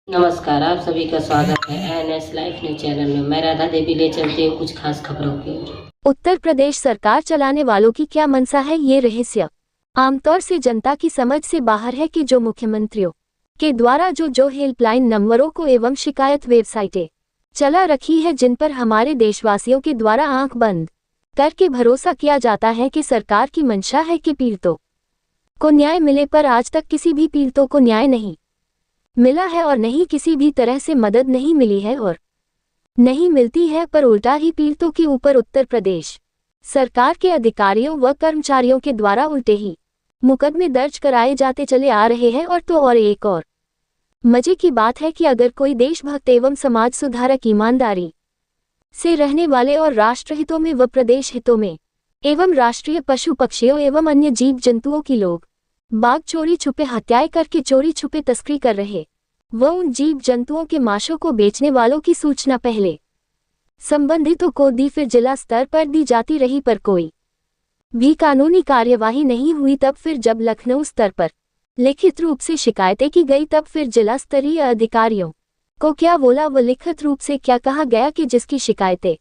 नमस्कार, आप सभी का स्वागत है एनएस लाइफ न्यूज चैनल में। मैं राधा देवी ले चलती हूँ कुछ खास खबरों की। उत्तर प्रदेश सरकार चलाने वालों की क्या मंशा है, ये रहस्य आमतौर से जनता की समझ से बाहर है कि जो मुख्यमंत्रियों के द्वारा जो हेल्पलाइन नंबरों को एवं शिकायत वेबसाइटें चला रखी है, जिन पर हमारे देशवासियों के द्वारा आंख बंद करके भरोसा किया जाता है कि सरकार की मंशा है कि पीड़ितों को न्याय मिले, पर आज तक किसी भी पीड़ितों को न्याय नहीं मिला है और नहीं किसी भी तरह से मदद नहीं मिली है और नहीं मिलती है, पर उल्टा ही पीड़ितों के ऊपर उत्तर प्रदेश सरकार के अधिकारियों व कर्मचारियों के द्वारा उल्टे ही मुकदमे दर्ज कराए जाते चले आ रहे हैं। और एक और मजे की बात है कि अगर कोई देशभक्त एवं समाज सुधारक ईमानदारी से रहने वाले और राष्ट्रहितों में व प्रदेश हितों में एवं राष्ट्रीय पशु पक्षियों एवं अन्य जीव जंतुओं की लोग बाग चोरी छुपे हत्याएं करके चोरी छुपे तस्करी कर रहे व उन जीव जंतुओं के मांसों को बेचने वालों की सूचना पहले संबंधितों को दी, फिर जिला स्तर पर दी जाती रही, पर कोई भी कानूनी कार्यवाही नहीं हुई। तब फिर जब लखनऊ स्तर पर लिखित रूप से शिकायतें की गई, तब फिर जिला स्तरीय अधिकारियों को क्या बोला व लिखित रूप से क्या कहा गया कि जिसकी शिकायतें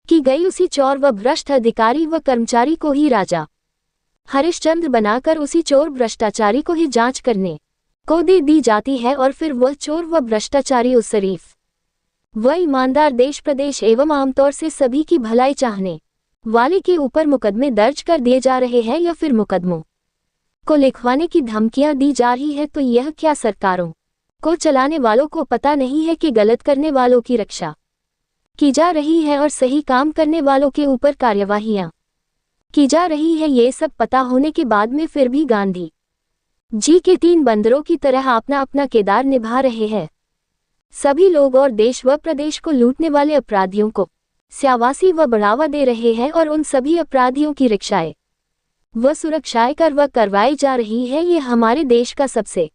की गई उसी चोर व भ्रष्ट अधिकारी व कर्मचारी को ही राजा हरिश्चंद्र बनाकर उसी चोर भ्रष्टाचारी को ही जांच करने को दे दी जाती है, और फिर वह चोर व भ्रष्टाचारी उस शरीफ व ईमानदार देश प्रदेश एवं आमतौर से सभी की भलाई चाहने वाले के ऊपर मुकदमे दर्ज कर दिए जा रहे हैं या फिर मुकदमों को लिखवाने की धमकियां दी जा रही है। तो यह क्या सरकारों को चलाने वालों को पता नहीं है कि गलत करने वालों की रक्षा की जा रही है और सही काम करने वालों के ऊपर कार्यवाहियां की जा रही है? ये सब पता होने के बाद में फिर भी गांधी जी के 3 बंदरों की तरह अपना अपना किरदार निभा रहे हैं सभी लोग, और देश व प्रदेश को लूटने वाले अपराधियों को स्यावासी व बढ़ावा दे रहे हैं, और उन सभी अपराधियों की रक्षाएं व सुरक्षाएं करवाई जा रही है। ये हमारे देश का सबसे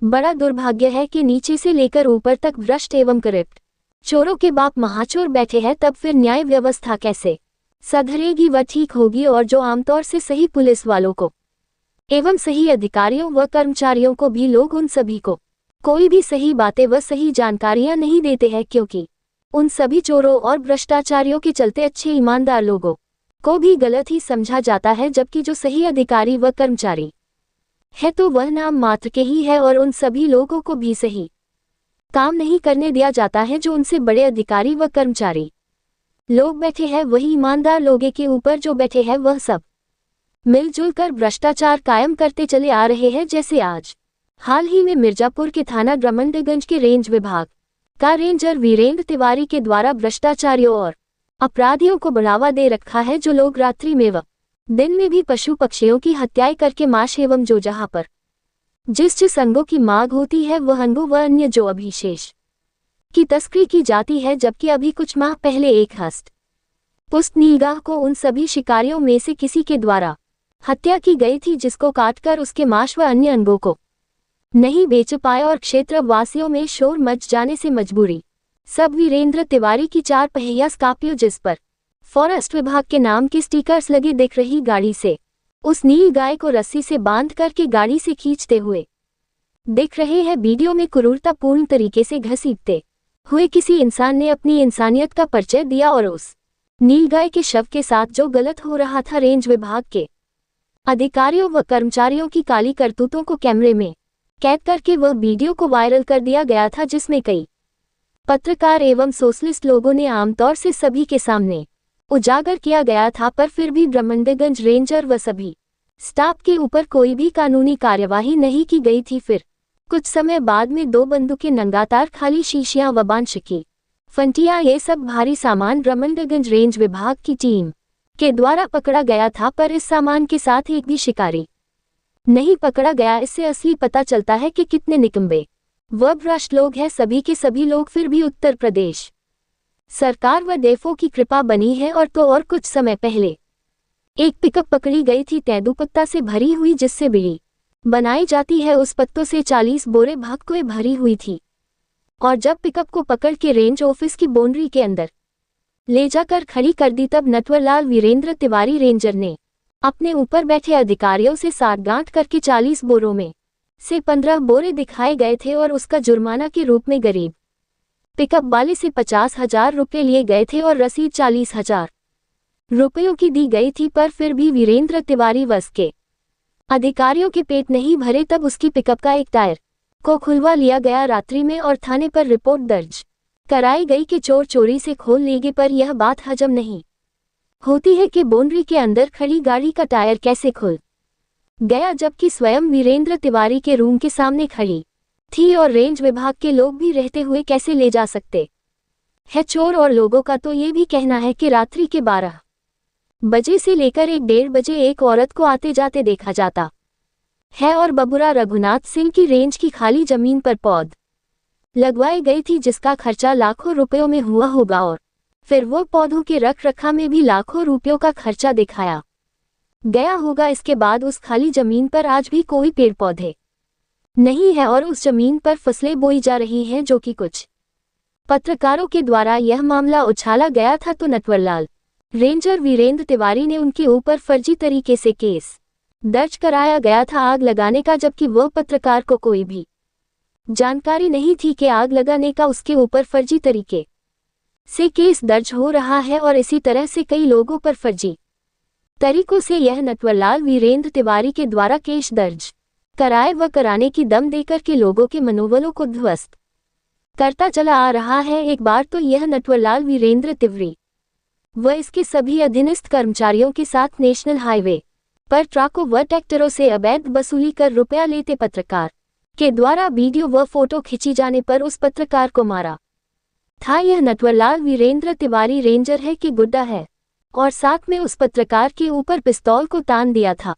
बड़ा दुर्भाग्य है कि नीचे से लेकर ऊपर तक भ्रष्ट एवं करप्ट चोरों के बाप महाचोर बैठे हैं। तब फिर न्याय व्यवस्था कैसे सुधरेगी व ठीक होगी? और जो आमतौर से सही पुलिस वालों को एवं सही अधिकारियों व कर्मचारियों को भी लोग उन सभी को कोई भी सही बातें व सही जानकारियां नहीं देते हैं, क्योंकि उन सभी चोरों और भ्रष्टाचारियों के चलते अच्छे ईमानदार लोगों को भी गलत ही समझा जाता है, जबकि जो सही अधिकारी व कर्मचारी है तो वह नाम मात्र के ही है, और उन सभी लोगों को भी सही काम नहीं करने दिया जाता है। जो उनसे बड़े अधिकारी व कर्मचारी लोग बैठे हैं, वही ईमानदार लोगों के ऊपर जो बैठे हैं वह सब मिलजुल कर भ्रष्टाचार कायम करते चले आ रहे हैं। जैसे आज हाल ही में मिर्जापुर के थाना ब्रह्मंडगंज के रेंज विभाग का रेंजर वीरेंद्र तिवारी के द्वारा भ्रष्टाचारियों और अपराधियों को बढ़ावा दे रखा है, जो लोग रात्रि में व दिन में भी पशु पक्षियों की हत्याएं करके मांस एवं जो जहां पर जिस अंगों की मांग होती है वह अंगों व अन्य जो अभिशेष की तस्करी की जाती है। जबकि अभी कुछ माह पहले एक हस्त पुष्ट नीलगाह को उन सभी शिकारियों में से किसी के द्वारा हत्या की गई थी, जिसको काटकर उसके मांस व अन्य अंगों को नहीं बेच पाए, और क्षेत्र वासियों में शोर मच जाने से मजबूरी सब वीरेंद्र तिवारी की 4 पहिया स्कॉर्पियो, जिस पर फॉरेस्ट विभाग के नाम के स्टिकर्स लगे दिख रही गाड़ी से उस नील गाय को रस्सी से बांध करके गाड़ी से खींचते हुए दिख रहे हैं। वीडियो में क्रूरतापूर्ण तरीके से घसीटते हुए किसी इंसान ने अपनी इंसानियत का परिचय दिया, और उस नीलगाय के शव के साथ जो गलत हो रहा था, रेंज विभाग के अधिकारियों व कर्मचारियों की काली करतूतों को कैमरे में कैद करके वह वीडियो को वायरल कर दिया गया था, जिसमें कई पत्रकार एवं सोशलिस्ट लोगों ने आमतौर से सभी के सामने उजागर किया गया था। पर फिर भी ब्रह्मंडगंज रेंजर व सभी स्टाफ के ऊपर कोई भी कानूनी कार्यवाही नहीं की गई थी। फिर कुछ समय बाद में 2 बंदूकें, नंगातार खाली शीशियां व बांसुरी फंटियां, ये सब भारी सामान ब्रह्मंडगंज रेंज विभाग की टीम के द्वारा पकड़ा गया था, पर इस सामान के साथ एक भी शिकारी नहीं पकड़ा गया। इससे असली पता चलता है कि कितने निकम्बे व भ्रष्ट लोग हैं सभी के सभी लोग। फिर भी उत्तर प्रदेश सरकार व डेफो की कृपा बनी है। और कुछ समय पहले एक पिकअप पकड़ी गई थी तेंदूपत्ता से भरी हुई, जिससे बीड़ी बनाई जाती है। उस पत्तों से 40 बोरे भक्कुए भरी हुई थी, और जब पिकअप को पकड़ के रेंज ऑफिस की बाउंड्री के अंदर ले जाकर खड़ी कर दी, तब नटवरलाल वीरेंद्र तिवारी रेंजर ने अपने ऊपर बैठे अधिकारियों से साठगांठ करके 40 बोरों में से 15 बोरे दिखाए गए थे और उसका जुर्माना के रूप में गरीब पिकअप वाले से 50,000 रुपये लिए गए थे और रसीद 40,000 रुपयों की दी गई थी। पर फिर भी वीरेंद्र तिवारी वस के अधिकारियों के पेट नहीं भरे, तब उसकी पिकअप का एक टायर को खुलवा लिया गया रात्रि में और थाने पर रिपोर्ट दर्ज कराई गई कि चोर चोरी से खोल ले गए। पर यह बात हजम नहीं होती है कि बाउंड्री के अंदर खड़ी गाड़ी का टायर कैसे खुल गया, जबकि स्वयं वीरेंद्र तिवारी के रूम के सामने खड़ी थी और रेंज विभाग के लोग भी रहते हुए कैसे ले जा सकते है चोर। और लोगों का तो ये भी कहना है कि रात्रि के 12 बजे से लेकर 1-1:30 बजे एक औरत को आते जाते देखा जाता है और बबुरा रघुनाथ सिंह की रेंज की खाली जमीन पर पौध लगवाई गई थी, जिसका खर्चा लाखों रुपयों में हुआ होगा और फिर वो पौधों के रख रखा में भी लाखों रुपयों का खर्चा दिखाया गया होगा। इसके बाद उस खाली जमीन पर आज भी कोई पेड़ पौधे नहीं है और उस जमीन पर फसलें बोई जा रही हैं, जो कि कुछ पत्रकारों के द्वारा यह मामला उछाला गया था तो नटवरलाल रेंजर वीरेंद्र तिवारी ने उनके ऊपर फर्जी तरीके से केस दर्ज कराया गया था आग लगाने का, जबकि वह पत्रकार को कोई भी जानकारी नहीं थी कि आग लगाने का उसके ऊपर फर्जी तरीके से केस दर्ज हो रहा है। और इसी तरह से कई लोगों पर फर्जी तरीकों से यह नटवरलाल वीरेंद्र तिवारी के द्वारा केस दर्ज कराए व कराने की दम देकर के लोगों के मनोबलों को ध्वस्त करता चला आ रहा है। एक बार तो यह नटवरलाल वीरेंद्र तिवारी व इसके सभी अधीनस्थ कर्मचारियों के साथ नेशनल हाईवे पर ट्रकों व ट्रैक्टरों से अवैध वसूली कर रुपया लेते पत्रकार के द्वारा वीडियो व फोटो खींची जाने पर उस पत्रकार को मारा था। यह नटवरलाल वीरेंद्र तिवारी रेंजर है कि गुड्डा है, और साथ में उस पत्रकार के ऊपर पिस्तौल को तान दिया था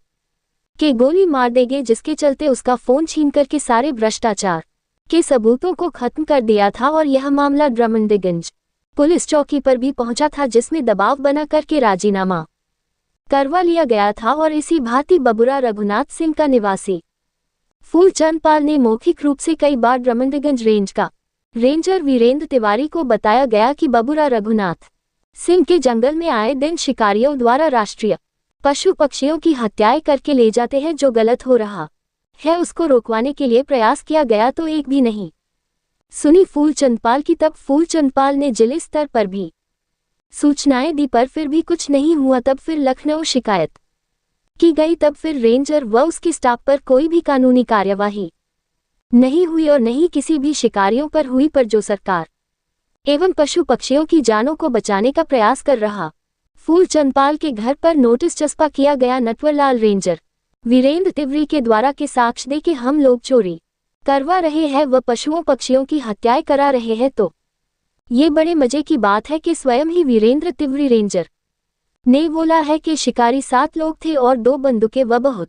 कि गोली मार देंगे, जिसके चलते उसका फोन छीन करके सारे भ्रष्टाचार के सबूतों को खत्म कर दिया था। और यह मामला ड्रमंडगंज पुलिस चौकी पर भी पहुंचा था, जिसमें दबाव बना करके राजीनामा करवा लिया गया था। और इसी भांति बबुरा रघुनाथ सिंह का निवासी फूलचंद पाल ने मौखिक रूप से कई बार ड्रमंडगंज रेंज का रेंजर वीरेंद्र तिवारी को बताया गया कि बबुरा रघुनाथ सिंह के जंगल में आए दिन शिकारियों द्वारा राष्ट्रीय पशु पक्षियों की हत्याएं करके ले जाते हैं, जो गलत हो रहा है उसको रोकवाने के लिए प्रयास किया गया तो एक भी नहीं सुनी फूलचंद पाल की। तब फूलचंद पाल ने जिले स्तर पर भी सूचनाएं दी, पर फिर भी कुछ नहीं हुआ। तब फिर लखनऊ शिकायत की गई, तब फिर रेंजर व उसके स्टाफ पर कोई भी कानूनी कार्यवाही नहीं हुई और नहीं किसी भी शिकारियों पर हुई। पर जो सरकार एवं पशु पक्षियों की जानों को बचाने का प्रयास कर रहा फूलचंद पाल के घर पर नोटिस चस्पा किया गया नटवरलाल रेंजर वीरेंद्र तिवारी के द्वारा के साक्ष्य दे कि हम लोग चोरी करवा रहे हैं व पशुओं पक्षियों की हत्याएं करा रहे हैं। तो ये बड़े मजे की बात है कि स्वयं ही वीरेंद्र तिवारी रेंजर ने बोला है कि शिकारी 7 लोग थे और 2 बंदूकें व बहुत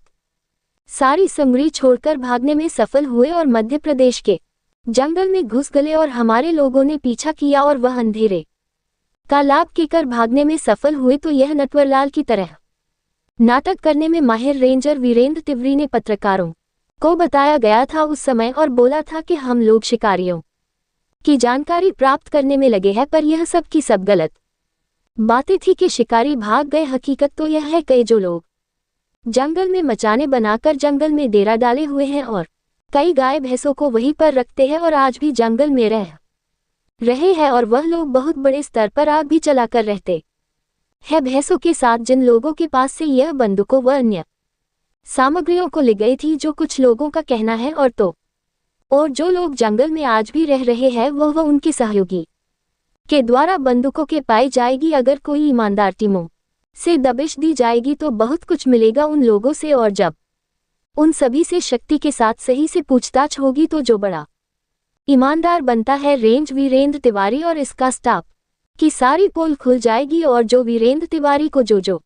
सारी सामग्री छोड़कर भागने में सफल हुए और मध्य प्रदेश के जंगल में घुस गए और हमारे लोगों ने पीछा किया और वह अंधेरे का लाभ लेकर भागने में सफल हुए। तो यह नटवरलाल की तरह नाटक करने में माहिर रेंजर वीरेंद्र तिवारी ने पत्रकारों को बताया गया था उस समय और बोला था कि हम लोग शिकारियों की जानकारी प्राप्त करने में लगे हैं। पर यह सब की सब गलत बातें थी कि शिकारी भाग गए। हकीकत तो यह है कि जो लोग जंगल में मचाने बनाकर जंगल में डेरा डाले हुए हैं और कई गाय भैंसों को वहीं पर रखते हैं और आज भी जंगल में रह रहे हैं, और वह लोग बहुत बड़े स्तर पर आग भी चलाकर रहते हैं भैंसों के साथ। जिन लोगों के पास से यह बंदूकों व अन्य सामग्रियों को ले गई थी, जो कुछ लोगों का कहना है, और जो लोग जंगल में आज भी रह रहे हैं वह उनके सहयोगी के द्वारा बंदूकों के पाई जाएगी। अगर कोई ईमानदार टीमों से दबिश दी जाएगी तो बहुत कुछ मिलेगा उन लोगों से, और जब उन सभी से शक्ति के साथ सही से पूछताछ होगी तो जो बड़ा ईमानदार बनता है रेंज वीरेंद्र तिवारी और इसका स्टाफ की सारी पोल खुल जाएगी। और जो वीरेंद्र तिवारी को जो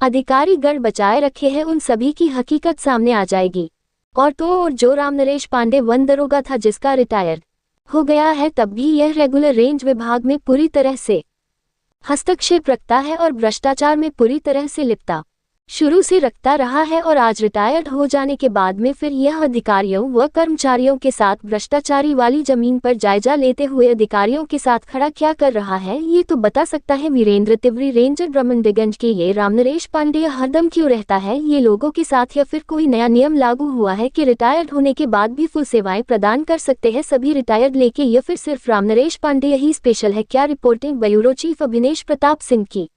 अधिकारी गढ़ बचाए रखे हैं उन सभी की हकीकत सामने आ जाएगी। और जो रामनरेश पांडे वन दरोगा था, जिसका रिटायर हो गया है, तब भी यह रेगुलर रेंज विभाग में पूरी तरह से हस्तक्षेप रखता है और भ्रष्टाचार में पूरी तरह से लिप्ता शुरू से रखता रहा है और आज रिटायर्ड हो जाने के बाद में फिर यह अधिकारियों व कर्मचारियों के साथ भ्रष्टाचारी वाली जमीन पर जायजा लेते हुए अधिकारियों के साथ खड़ा क्या कर रहा है, ये तो बता सकता है वीरेंद्र तिवारी। रेंजर ब्रह्मंडगंज के ये रामनरेश पांडेय हरदम क्यों रहता है ये लोगों के साथ, या फिर कोई नया नियम लागू हुआ है कि रिटायर्ड होने के बाद भी फुल सेवाएं प्रदान कर सकते हैं सभी रिटायर्ड लेके, या फिर सिर्फ रामनरेश पांडेय ही स्पेशल है? क्या reporting bureau chief Abhinesh Pratap Singh की।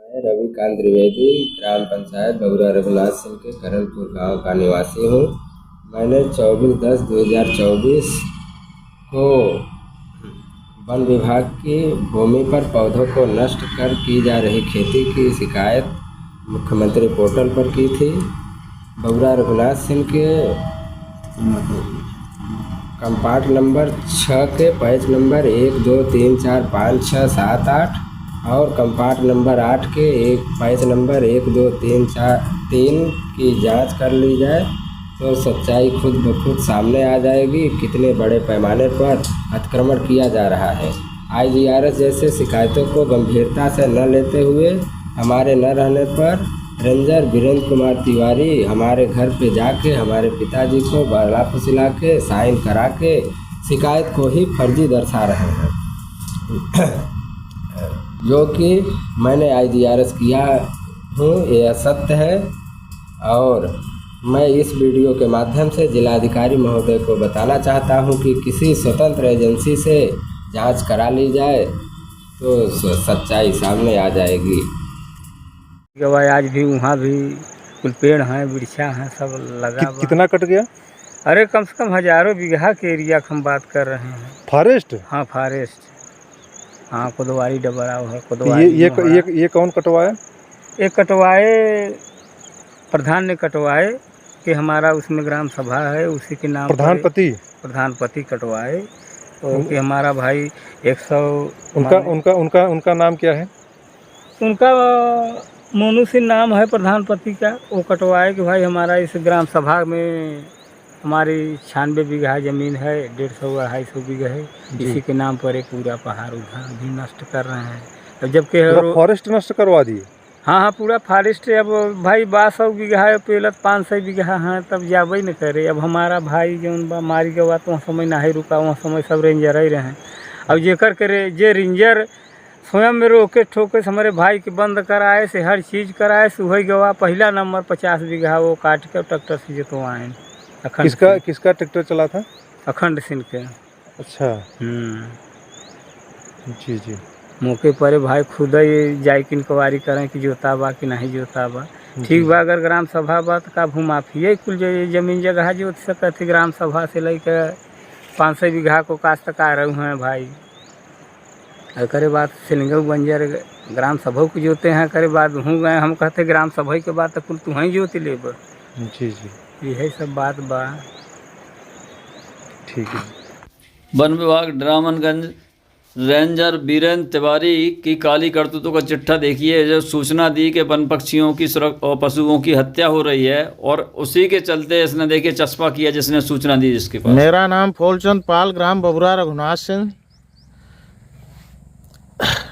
मैं रविकांत त्रिवेदी ग्राम पंचायत बबुरा रघुनाथ सिंह के करनपुर गांव का निवासी हूं। मैंने 24/10/2024 को वन विभाग की भूमि पर पौधों को नष्ट कर की जा रही खेती की शिकायत मुख्यमंत्री पोर्टल पर की थी। बबुरा रघुनाथ सिंह के कंपार्ट नंबर 6 के पैच नंबर 1 2 3 4 5 6 7 8 और कंपार्ट नंबर 8 के एक पैच नंबर 1 2 3 4 3 की जांच कर ली जाए तो सच्चाई खुद ब खुद सामने आ जाएगी। कितने बड़े पैमाने पर अतिक्रमण किया जा रहा है। IGRS जैसे शिकायतों को गंभीरता से न लेते हुए हमारे न रहने पर रेंजर वीरेंद्र कुमार तिवारी हमारे घर पे जाके हमारे पिताजी को बरला फुसिला के साइन करा के शिकायत को ही फर्जी दर्शा रहे हैं जो कि मैंने IGRS किया हूँ, यह सत्य है। और मैं इस वीडियो के माध्यम से जिलाधिकारी महोदय को बताना चाहता हूँ कि किसी स्वतंत्र एजेंसी से जांच करा ली जाए तो सच्चाई सामने आ जाएगी। गवाए आज भी वहाँ भी कुल पेड़ हैं, वृक्षा हैं, सब लगा हुआ। कितना कट गया? अरे कम से कम हजारों बीघा के एरिया की हम बात कर रहे हैं। फॉरेस्ट? हाँ फॉरेस्ट, हाँ कोतवाली डबराव है। ये कौन कटवाया? एक कटवाए प्रधान ने कटवाए कि हमारा उसमें ग्राम सभा है उसी के नाम प्रधानपति कटवाए तो कि हमारा भाई 100 उनका नाम क्या है? उनका मोनू सिंह नाम है प्रधानपति का। वो कटवाए कि भाई हमारा इस ग्राम सभा में हमारी 96 बीघा ज़मीन है, 150-250 बीघा है, इसी के नाम पर एक पूरा पहाड़ उधर भी नष्ट कर रहे हैं। अब जबकि फॉरेस्ट नष्ट करवा दिए। हाँ पूरा फॉरेस्ट। अब भाई 100 बीघा है, पहले 500 बीघा हैं, तब जाबे न करे। अब हमारा भाई जौन बा मारी गवा तो वहाँ समय नहीं रुका, वहाँ समय सब रेंजर ही रहे। अब जेकर करे जे रेंजर स्वयं में रोके ठोके हमारे भाई के बंद कराए से हर चीज़ कराए से वही गवा पहला नंबर 50 बीघा वो काट के ट्रैक्टर से जोतवाए। किसका ट्रैक्टर चला था? अखंड सिंह के। अच्छा। जी मौके पर भाई खुद ही जाए कि इंक्वायरी करें कि जोता बा कि नहीं जोता बा। ठीक बा, अगर ग्राम सभा बा तो का भूमाफिया कुल जो जमीन जगह जोत सकती ग्राम सभा से लेकर 500 बीघा को काश्तकार रहे हैं भाई। करे बात सिलिंगर बंजर ग्राम सभा को जोते हैं, करे बात हूँ गए हम कहते ग्राम सभा के बाद तो कुल तू ही जोत ले। जी यही सब बात बा। ठीक है। वन विभाग ड्रामनगंज रेंजर वीरेंद्र तिवारी की काली करतूतों का चिट्ठा देखिए। जो सूचना दी कि वन पक्षियों की सुरक्षा और पशुओं की हत्या हो रही है और उसी के चलते इसने देखिए चस्पा किया जिसने सूचना दी जिसके पास। मेरा नाम फूलचंद पाल, ग्राम बबुरा रघुनाथ सिंह,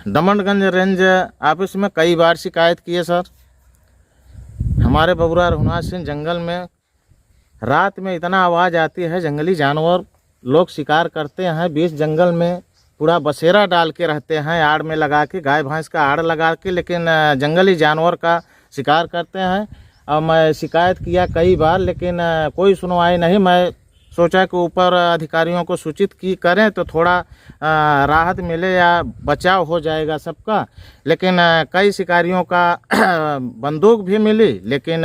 दमनगंज रेंज ऑफिस में कई बार शिकायत की है सर। हमारे बबुरा रघुनाथ सिंह जंगल में रात में इतना आवाज़ आती है, जंगली जानवर लोग शिकार करते हैं, बीच जंगल में पूरा बसेरा डाल के रहते हैं, आड़ में लगा के, गाय भैंस का आड़ लगा के, लेकिन जंगली जानवर का शिकार करते हैं। और मैं शिकायत किया कई बार लेकिन कोई सुनवाई नहीं। मैं सोचा कि ऊपर अधिकारियों को सूचित करें तो थोड़ा राहत मिले या बचाव हो जाएगा सबका। लेकिन कई शिकारियों का बंदूक भी मिली लेकिन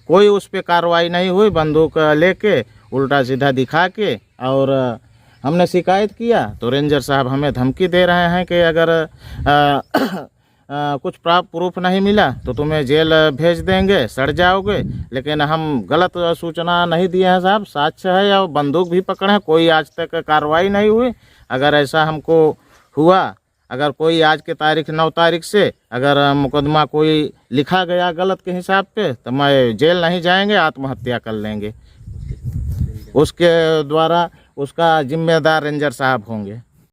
कोई उस पर कार्रवाई नहीं हुई। बंदूक लेके उल्टा सीधा दिखा के और हमने शिकायत किया तो रेंजर साहब हमें धमकी दे रहे हैं कि अगर कुछ प्राप्त प्रूफ नहीं मिला तो तुम्हें जेल भेज देंगे, सड़ जाओगे। लेकिन हम गलत सूचना नहीं दिए हैं साहब, साक्ष्य है या बंदूक भी पकड़े हैं, कोई आज तक कार्रवाई नहीं हुई। अगर ऐसा हमको हुआ, अगर कोई आज के तारीख 9 तारीख से अगर मुकदमा कोई लिखा गया गलत के हिसाब पे तो मैं जेल नहीं जाएंगे, आत्महत्या कर लेंगे। उसके द्वारा उसका जिम्मेदार रेंजर साहब होंगे।